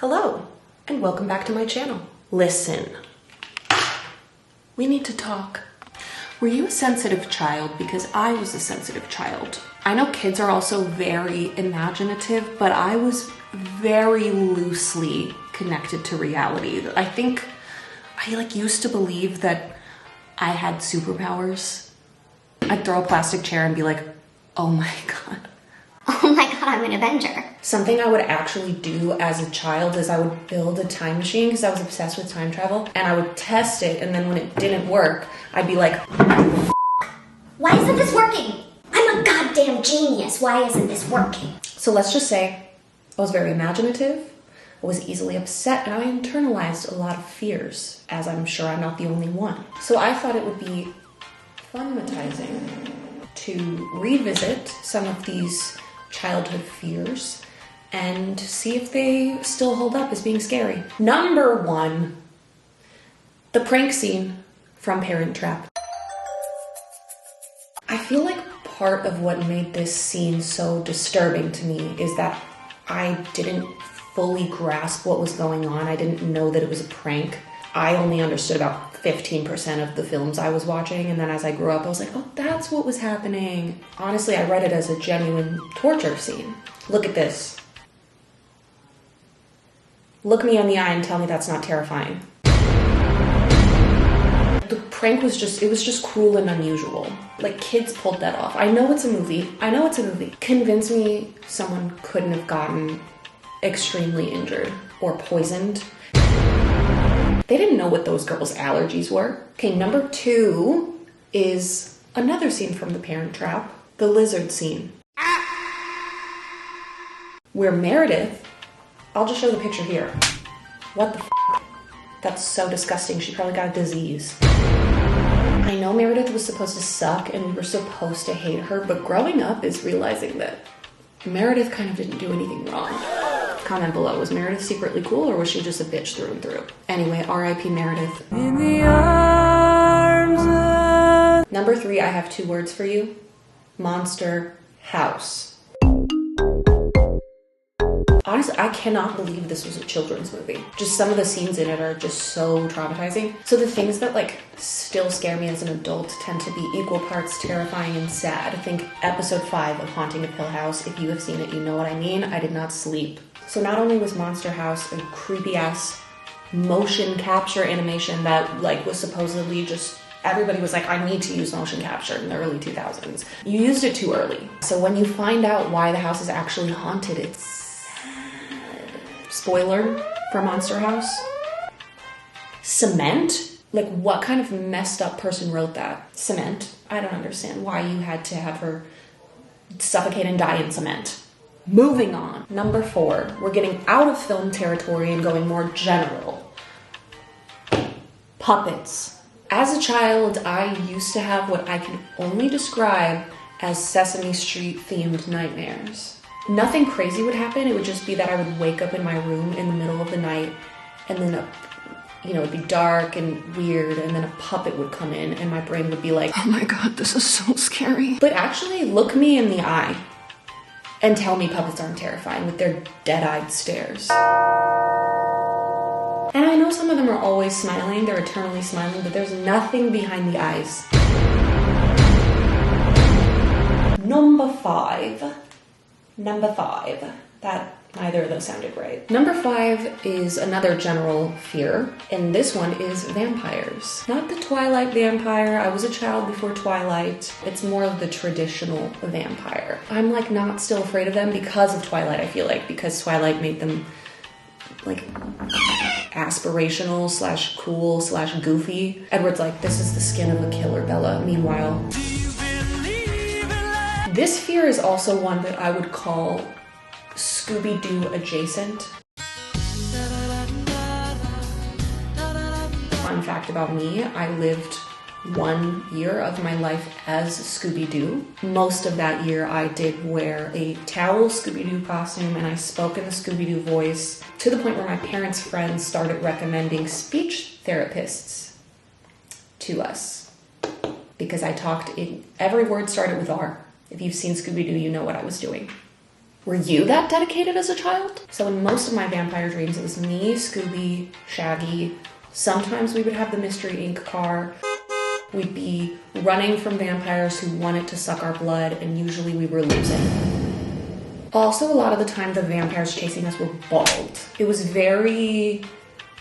Hello, and welcome back to my channel. Listen, we need to talk. Were you a sensitive child? Because I was a sensitive child. I know kids are also very imaginative, but I was very loosely connected to reality. I think I used to believe that I had superpowers. I'd throw a plastic chair and be like, oh my God. Oh my God, I'm an Avenger. Something I would actually do as a child is I would build a time machine because I was obsessed with time travel, and I would test it, and then when it didn't work, I'd be like, why isn't this working? I'm a goddamn genius. Why isn't this working? So let's just say I was very imaginative, I was easily upset, and I internalized a lot of fears, as I'm sure I'm not the only one. So I thought it would be funmatizing to revisit some of these childhood fears and see if they still hold up as being scary. Number 1, the prank scene from Parent Trap. I feel like part of what made this scene so disturbing to me is that I didn't fully grasp what was going on. I didn't know that it was a prank. I only understood about 15% of the films I was watching, and then as I grew up, I was like, oh, that's what was happening. Honestly, I read it as a genuine torture scene. Look at this. Look me in the eye and tell me that's not terrifying. The prank was just cruel and unusual. Like, kids pulled that off. I know it's a movie. Convince me someone couldn't have gotten extremely injured or poisoned. They didn't know what those girls' allergies were. Okay, number 2 is another scene from The Parent Trap, the lizard scene. Where Meredith, I'll just show the picture here. What the f***? That's so disgusting. She probably got a disease. I know Meredith was supposed to suck and we were supposed to hate her, but growing up is realizing that Meredith kind of didn't do anything wrong. Comment below, was Meredith secretly cool or was she just a bitch through and through? Anyway, R.I.P. Meredith. In the arms of... Number 3, I have 2 words for you. Monster House. Honestly, I cannot believe this was a children's movie. Just some of the scenes in it are just so traumatizing. So the things that still scare me as an adult tend to be equal parts terrifying and sad. I think episode 5 of Haunting of Hill House, if you have seen it, you know what I mean. I did not sleep. So not only was Monster House a creepy ass motion capture animation that was supposedly just, everybody was like, I need to use motion capture in the early 2000s. You used it too early. So when you find out why the house is actually haunted, it's sad. Spoiler for Monster House. Cement? What kind of messed up person wrote that? Cement? I don't understand why you had to have her suffocate and die in cement. Moving on. Number 4, we're getting out of film territory and going more general. Puppets. As a child, I used to have what I can only describe as Sesame Street themed nightmares. Nothing crazy would happen. It would just be that I would wake up in my room in the middle of the night and then it'd be dark and weird, and then a puppet would come in and my brain would be like, oh my God, this is so scary. But actually look me in the eye and tell me puppets aren't terrifying with their dead-eyed stares. And I know some of them are always smiling, they're eternally smiling, but there's nothing behind the eyes. Number 5. That neither of those sounded right. Number 5 is another general fear, and this one is vampires. Not the Twilight vampire. I was a child before Twilight. It's more of the traditional vampire. I'm not still afraid of them because of Twilight, I feel like, because Twilight made them aspirational / cool / goofy. Edward's like, this is the skin of a killer, Bella. Meanwhile, this fear is also one that I would call Scooby-Doo adjacent. Fun fact about me, I lived 1 year of my life as Scooby-Doo. Most of that year I did wear a towel Scooby-Doo costume and I spoke in the Scooby-Doo voice to the point where my parents' friends started recommending speech therapists to us because I talked in, every word started with R. If you've seen Scooby-Doo, you know what I was doing. Were you that dedicated as a child? So in most of my vampire dreams, it was me, Scooby, Shaggy. Sometimes we would have the Mystery Inc. car. We'd be running from vampires who wanted to suck our blood, and usually we were losing. Also, a lot of the time, the vampires chasing us were bald. It was very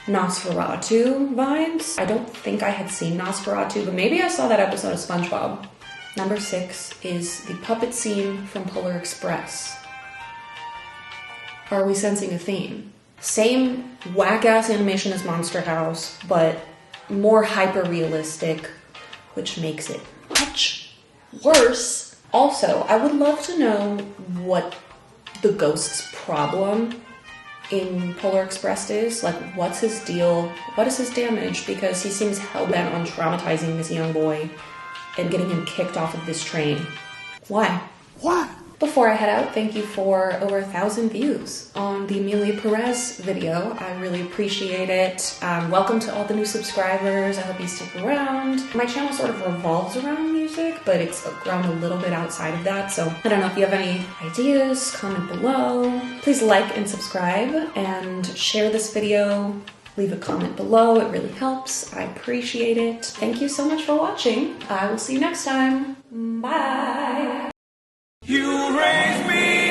Nosferatu vibes. I don't think I had seen Nosferatu, but maybe I saw that episode of SpongeBob. Number 6 is the puppet scene from Polar Express. Are we sensing a theme? Same whack-ass animation as Monster House, but more hyper-realistic, which makes it much worse. Also, I would love to know what the ghost's problem in Polar Express is. Like, what's his deal? What is his damage? Because he seems hell-bent on traumatizing this young boy and getting him kicked off of this train. Why? Why? Before I head out, thank you for over 1,000 views on the Amelia Perez video. I really appreciate it. Welcome to all the new subscribers. I hope you stick around. My channel sort of revolves around music, but it's grown a little bit outside of that. So I don't know if you have any ideas, comment below. Please like and subscribe and share this video. Leave a comment below. It really helps. I appreciate it. Thank you so much for watching. I will see you next time. Bye. You raise me